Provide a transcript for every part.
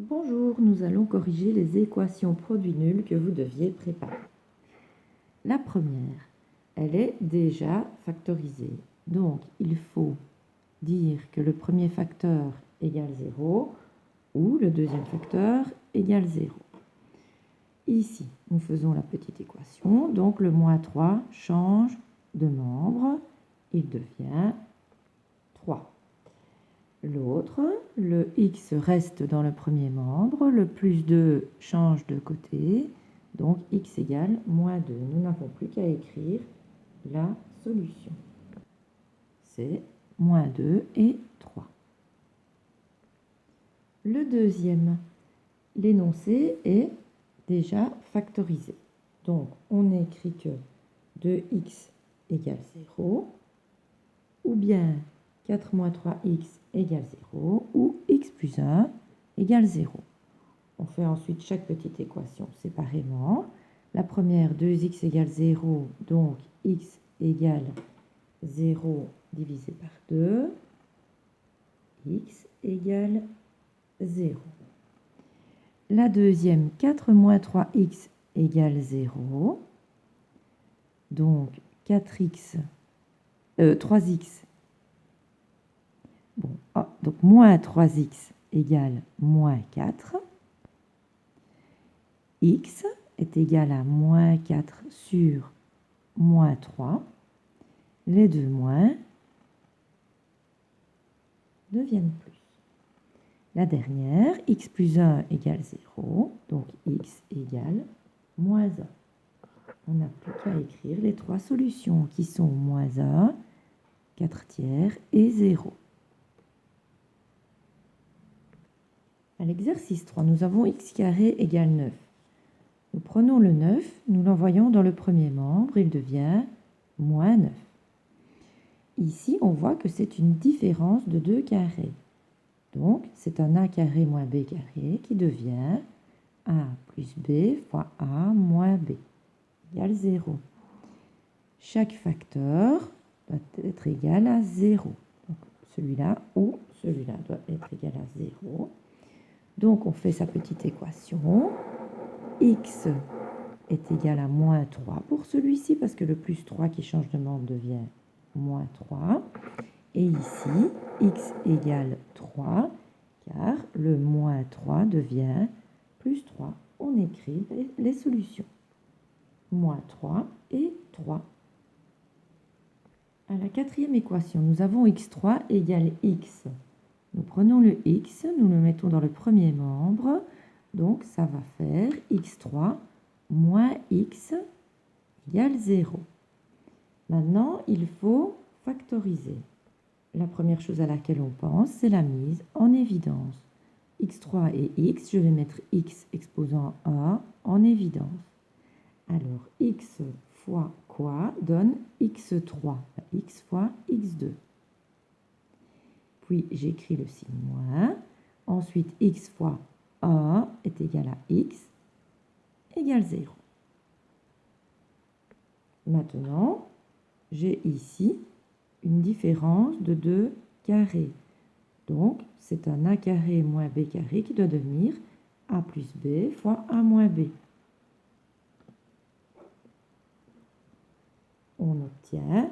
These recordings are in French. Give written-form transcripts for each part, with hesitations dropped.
Bonjour, nous allons corriger les équations produits nuls que vous deviez préparer. La première, elle est déjà factorisée. Donc, il faut dire que le premier facteur égale 0 ou le deuxième facteur égale 0. Ici, nous faisons la petite équation. Donc, le moins 3 change de membre. Il devient 3. L'autre, le x reste dans le premier membre, le plus 2 change de côté, donc x égale moins 2. Nous n'avons plus qu'à écrire la solution. C'est moins 2 et 3. Le deuxième, l'énoncé est déjà factorisé. Donc, on écrit que 2x égale 0, ou bien 4 moins 3x égale 0, ou x plus 1 égale 0. On fait ensuite chaque petite équation séparément. La première, 2x égale 0, donc x égale 0 divisé par 2, x égale 0. La deuxième, 4 moins 3x égale 0, donc 3x. Bon, donc moins 3x égale moins 4. X est égal à moins 4 sur moins 3. Les deux moins deviennent plus. La dernière, x plus 1 égale 0, donc x égale moins 1. On n'a plus qu'à écrire les trois solutions qui sont moins 1, 4 tiers et 0. À l'exercice 3, nous avons x carré égale 9. Nous prenons le 9, nous l'envoyons dans le premier membre, il devient moins 9. Ici, on voit que c'est une différence de 2 carrés. Donc, c'est un a carré moins b carré qui devient a plus b fois a moins b égale 0. Chaque facteur doit être égal à 0. Donc, celui-là ou celui-là doit être égal à 0. Donc, on fait sa petite équation. X est égal à moins 3 pour celui-ci, parce que le plus 3 qui change de membre devient moins 3. Et ici, x égale 3, car le moins 3 devient plus 3. On écrit les solutions. Moins 3 et 3. À la quatrième équation, nous avons x3 égale x. Nous prenons le x, nous le mettons dans le premier membre. Donc, ça va faire x3 moins x égale 0. Maintenant, il faut factoriser. La première chose à laquelle on pense, c'est la mise en évidence. x3 et x, je vais mettre x exposant a en évidence. Alors, x fois quoi donne x3, x fois x2. Puis, j'écris le signe moins. Ensuite, x fois a est égal à x égale 0. Maintenant, j'ai ici une différence de 2 carrés. Donc, c'est un a carré moins b carré qui doit devenir a plus b fois a moins b. On obtient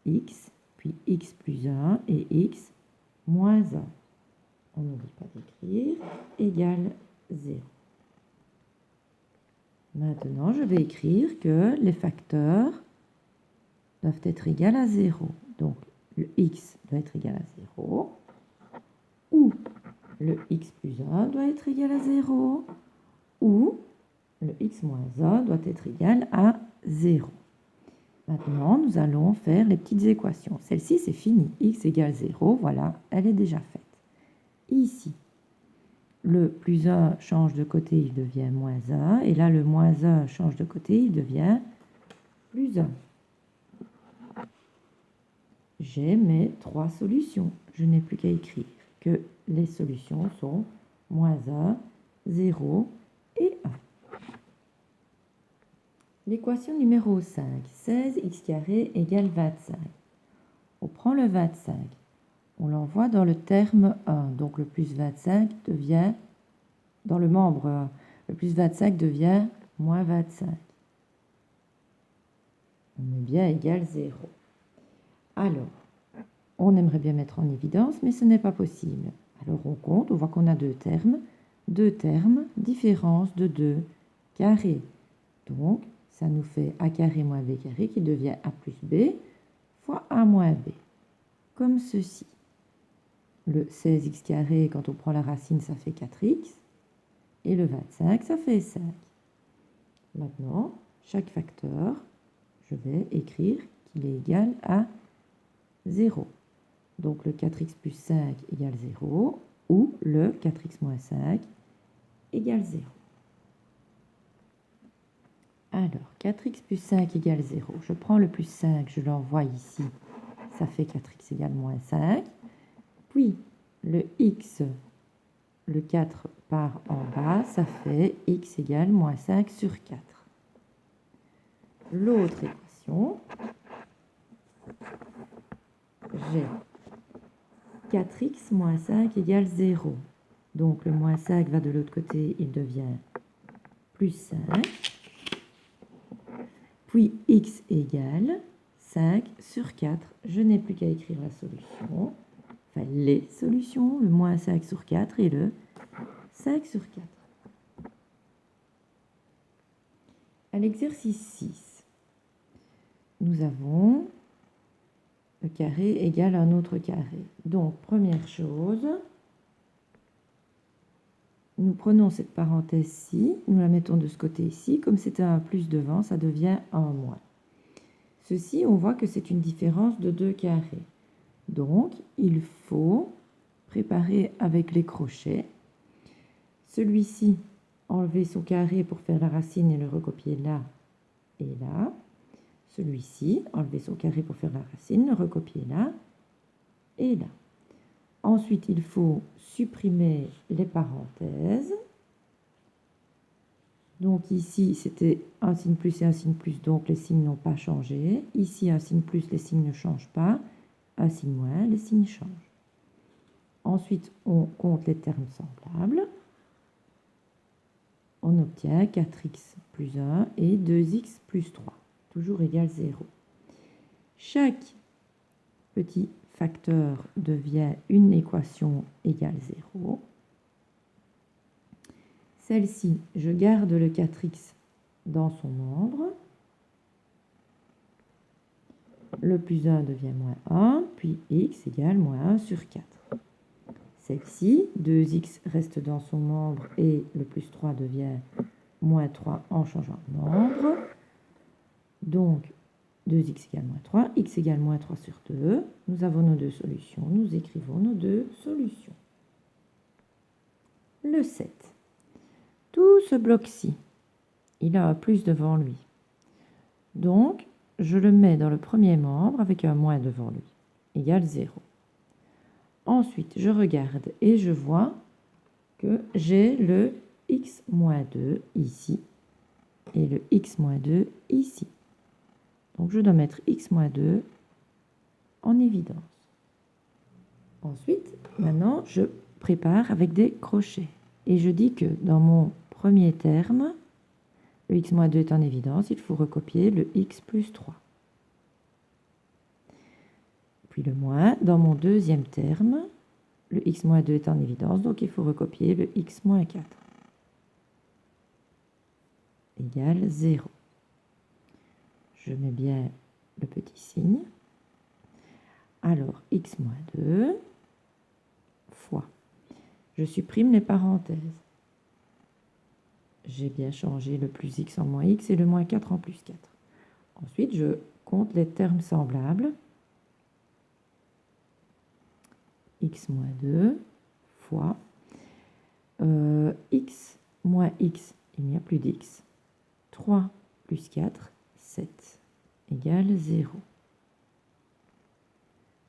x, puis x plus 1 et x moins 1. On n'oublie pas d'écrire égale 0. Maintenant, je vais écrire que les facteurs doivent être égaux à 0. Donc, le x doit être égal à 0, ou le x plus 1 doit être égal à 0, ou le x moins 1 doit être égal à 0. Maintenant, nous allons faire les petites équations. Celle-ci, c'est fini. X égale 0, voilà, elle est déjà faite. Ici, le plus 1 change de côté, il devient moins 1. Et là, le moins 1 change de côté, il devient plus 1. J'ai mes trois solutions. Je n'ai plus qu'à écrire que les solutions sont moins 1, 0 et 1. L'équation numéro 5, 16x carré égale 25. On prend le 25, on l'envoie dans le terme 1, donc le plus 25 devient dans le membre, le plus 25 devient moins 25. On met bien égal 0. Alors, on aimerait bien mettre en évidence, mais ce n'est pas possible. Alors on compte, on voit qu'on a deux termes, différence de 2 carrés. Donc, ça nous fait a carré moins b carré qui devient a plus b fois a moins b, comme ceci. Le 16x carré, quand on prend la racine, ça fait 4x, et le 25, ça fait 5. Maintenant, chaque facteur, je vais écrire qu'il est égal à 0. Donc le 4x plus 5 égale 0, ou le 4x moins 5 égale 0. Alors, 4x plus 5 égale 0. Je prends le plus 5, je l'envoie ici. Ça fait 4x égale moins 5. Puis, le x, le 4 part en bas, ça fait x égale moins 5 sur 4. L'autre équation, j'ai 4x moins 5 égale 0. Donc, le moins 5 va de l'autre côté, il devient plus 5. Puis x égale 5 sur 4. Je n'ai plus qu'à écrire la solution, enfin les solutions, le moins 5 sur 4 et le 5 sur 4. À l'exercice 6, nous avons le carré égale un autre carré. Donc, première chose, nous prenons cette parenthèse-ci, nous la mettons de ce côté ici. Comme c'était un plus devant, ça devient un moins. Ceci, on voit que c'est une différence de 2 carrés. Donc, il faut préparer avec les crochets. Celui-ci, enlever son carré pour faire la racine et le recopier là et là. Celui-ci, enlever son carré pour faire la racine, le recopier là et là. Ensuite, il faut supprimer les parenthèses. Donc ici, c'était un signe plus et un signe plus, donc les signes n'ont pas changé. Ici, un signe plus, les signes ne changent pas. Un signe moins, les signes changent. Ensuite, on compte les termes semblables. On obtient 4x plus 1 et 2x plus 3, toujours égal 0. Chaque petit facteur devient une équation égale 0. Celle-ci, je garde le 4x dans son nombre. Le plus 1 devient moins 1, puis x égale moins 1 sur 4. Celle-ci, 2x reste dans son nombre et le plus 3 devient moins 3 en changeant de nombre. Donc, 2x égale moins 3, x égale moins 3 sur 2. Nous avons nos deux solutions, nous écrivons nos deux solutions. Le 7. Tout ce bloc-ci, il a un plus devant lui. Donc, je le mets dans le premier membre avec un moins devant lui, égale 0. Ensuite, je regarde et je vois que j'ai le x moins 2 ici et le x moins 2 ici. Donc, je dois mettre x moins 2 en évidence. Ensuite, maintenant, je prépare avec des crochets. Et je dis que dans mon premier terme, le x moins 2 est en évidence, il faut recopier le x plus 3. Puis le moins, dans mon deuxième terme, le x moins 2 est en évidence, donc il faut recopier le x moins 4. Égale 0. Je mets bien le petit signe. Alors, x moins 2 fois. Je supprime les parenthèses. J'ai bien changé le plus x en moins x et le moins 4 en plus 4. Ensuite, je compte les termes semblables. X moins 2 fois x moins x, il n'y a plus d'x. 3 plus 4, 7, égale 0.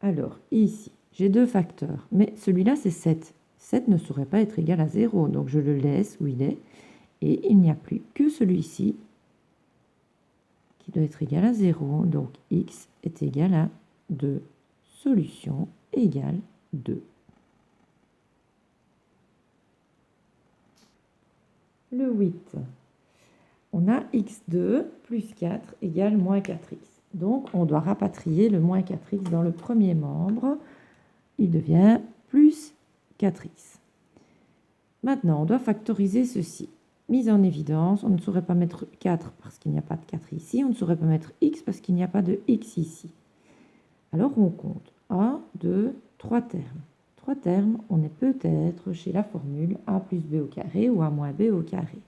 Alors, ici, j'ai deux facteurs, mais celui-là, c'est 7. 7 ne saurait pas être égal à 0, donc je le laisse où il est. Et il n'y a plus que celui-ci qui doit être égal à 0. Donc, x est égal à 2. Solution égale 2. le 8. On a x2 plus 4 égale moins 4x. Donc, on doit rapatrier le moins 4x dans le premier membre. Il devient plus 4x. Maintenant, on doit factoriser ceci. Mise en évidence, on ne saurait pas mettre 4 parce qu'il n'y a pas de 4 ici. On ne saurait pas mettre x parce qu'il n'y a pas de x ici. Alors, on compte 1, 2, 3 termes. 3 termes, on est peut-être chez la formule a plus b au carré ou a moins b au carré.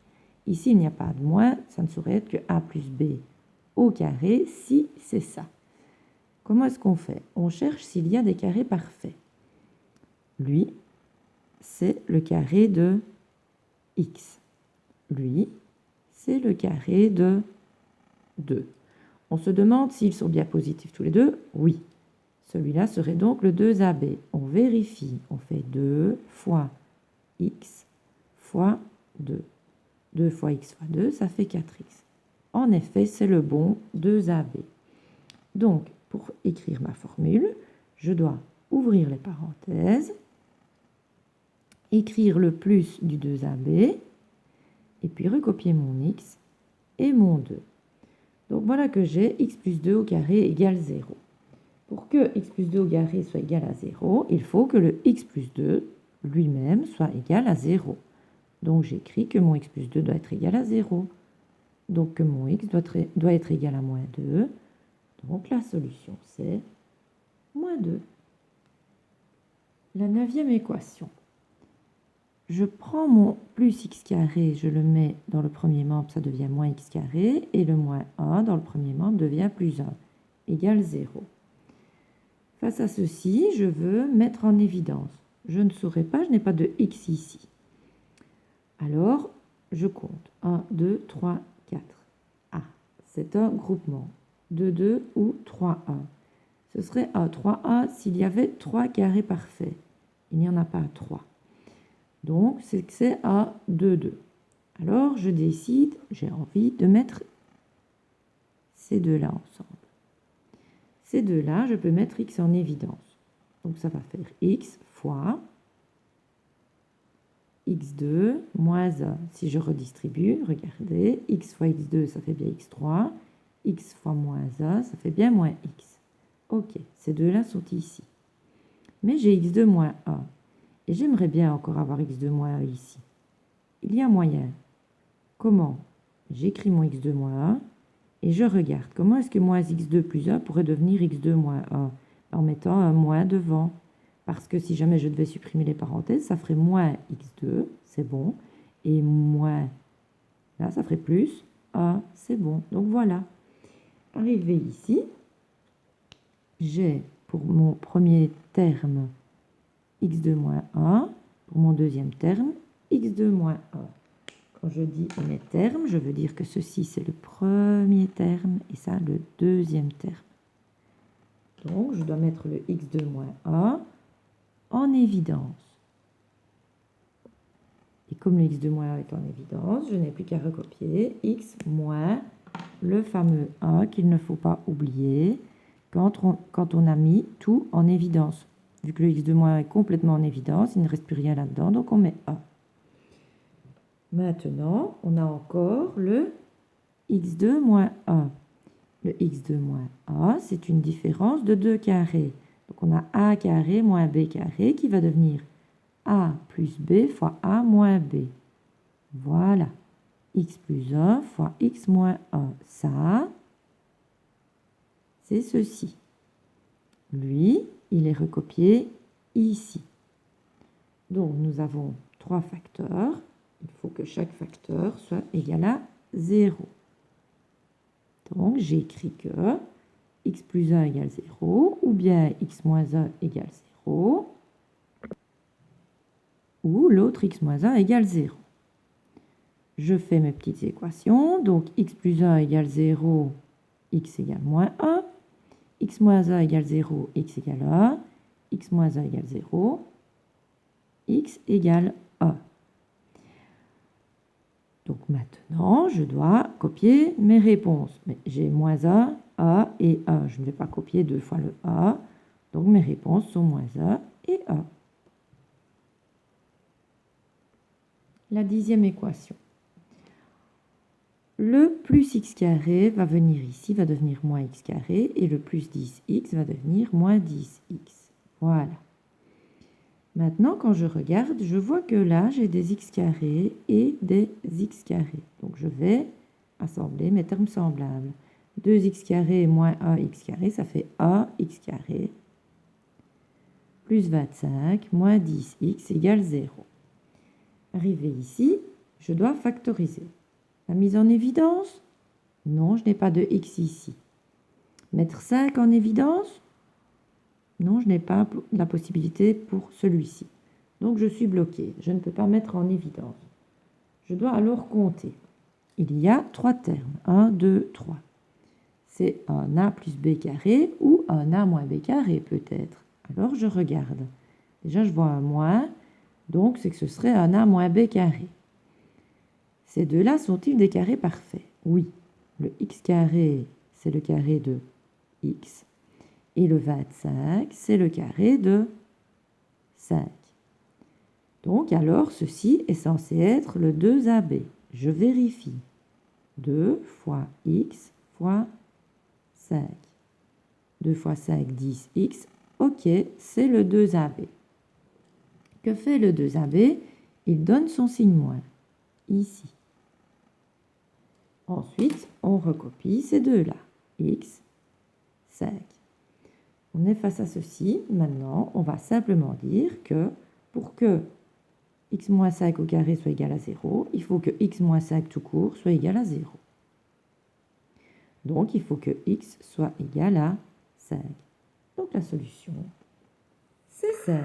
Ici, il n'y a pas de moins, ça ne saurait être que a plus b au carré si c'est ça. Comment est-ce qu'on fait? On cherche s'il y a des carrés parfaits. Lui, c'est le carré de x. Lui, c'est le carré de 2. On se demande s'ils sont bien positifs tous les deux. Oui. Celui-là serait donc le 2ab. On vérifie. On fait 2 fois x fois 2. 2 fois x fois 2, ça fait 4x. En effet, c'est le bon 2ab. Donc, pour écrire ma formule, je dois ouvrir les parenthèses, écrire le plus du 2ab, et puis recopier mon x et mon 2. Donc, voilà que j'ai x plus 2 au carré égale 0. Pour que x plus 2 au carré soit égal à 0, il faut que le x plus 2 lui-même soit égal à 0. Donc, j'écris que mon x plus 2 doit être égal à 0. Donc, que mon x doit être égal à moins 2. Donc, la solution, c'est moins 2. La 9e équation. Je prends mon plus x carré, je le mets dans le premier membre, ça devient moins x carré. Et le moins 1 dans le premier membre devient plus 1, égale 0. Face à ceci, je veux mettre en évidence. Je ne saurais pas, je n'ai pas de x ici. Alors, je compte 1, 2, 3, 4. Ah, c'est un groupement. 2, 2 ou 3, 1. Ce serait A, 3, A s'il y avait 3 carrés parfaits. Il n'y en a pas 3. Donc, c'est que c'est A, 2, 2. Alors, je décide, j'ai envie de mettre ces deux-là ensemble. Ces deux-là, je peux mettre x en évidence. Donc, ça va faire x fois x2 moins 1. Si je redistribue, regardez, x fois x2, ça fait bien x3. X fois moins 1, ça fait bien moins x. Ok, ces deux-là sont ici. Mais j'ai x2 moins 1. Et j'aimerais bien encore avoir x2 moins 1 ici. Il y a moyen. Comment? J'écris mon x2 moins 1 et je regarde. Comment est-ce que moins x2 plus 1 pourrait devenir x2 moins 1? En mettant un moins devant. Parce que si jamais je devais supprimer les parenthèses, ça ferait moins x2, c'est bon. Et moins, là, ça ferait plus 1, c'est bon. Donc voilà. Arrivé ici, j'ai pour mon premier terme x2 moins 1, pour mon deuxième terme x2 moins 1. Quand je dis mes termes, je veux dire que ceci c'est le premier terme et ça le deuxième terme. Donc je dois mettre le x2 moins 1 en évidence. Et comme le x2 moins 1 est en évidence, je n'ai plus qu'à recopier x moins le fameux 1 qu'il ne faut pas oublier quand on a mis tout en évidence. Vu que le x2 moins 1 est complètement en évidence, il ne reste plus rien là-dedans, donc on met 1. Maintenant, on a encore le x2 moins 1. Le x2 moins 1, c'est une différence de 2 carrés. Donc on a a carré moins b carré qui va devenir a plus b fois a moins b. Voilà. X plus 1 fois x moins 1. Ça, c'est ceci. Lui, il est recopié ici. Donc nous avons 3 facteurs. Il faut que chaque facteur soit égal à 0. Donc j'écris que x plus 1 égale 0, ou bien x moins 1 égale 0, ou l'autre x moins 1 égale 0. Je fais mes petites équations. Donc x plus 1 égale 0, x égale moins 1. X moins 1 égale 0, x égale 1. X moins 1 égale 0, x égale 1. Donc maintenant, je dois copier mes réponses. Mais j'ai moins 1, A et 1. Je ne vais pas copier 2 fois le A. Donc mes réponses sont moins 1 et 1. La 10e équation. Le plus x carré va venir ici, va devenir moins x carré, et le plus 10x va devenir moins 10x. Voilà. Maintenant, quand je regarde, je vois que là, j'ai des x carrés et des x carrés. Donc, je vais assembler mes termes semblables. 2x carré moins ax carré, ça fait ax carré, plus 25 moins 10x égale 0. Arrivé ici, je dois factoriser. La mise en évidence? Non, je n'ai pas de x ici. Mettre 5 en évidence? Non, je n'ai pas la possibilité pour celui-ci. Donc je suis bloqué. Je ne peux pas mettre en évidence. Je dois alors compter. Il y a 3 termes. 1, 2, 3. C'est un a plus b carré ou un a moins b carré peut-être. Alors je regarde. Déjà je vois un moins, donc c'est que ce serait un a moins b carré. Ces deux-là sont-ils des carrés parfaits? Oui. Le x carré, c'est le carré de x. Et le 25, c'est le carré de 5. Donc, alors, ceci est censé être le 2ab. Je vérifie. 2 fois x fois 5. 2 fois 5, 10x. OK, c'est le 2ab. Que fait le 2ab? Il donne son signe moins, ici. Ensuite, on recopie ces deux-là. X, 5. On est face à ceci. Maintenant, on va simplement dire que pour que x moins 5 au carré soit égal à 0, il faut que x moins 5 tout court soit égal à 0. Donc, il faut que x soit égal à 5. Donc, la solution, c'est 5.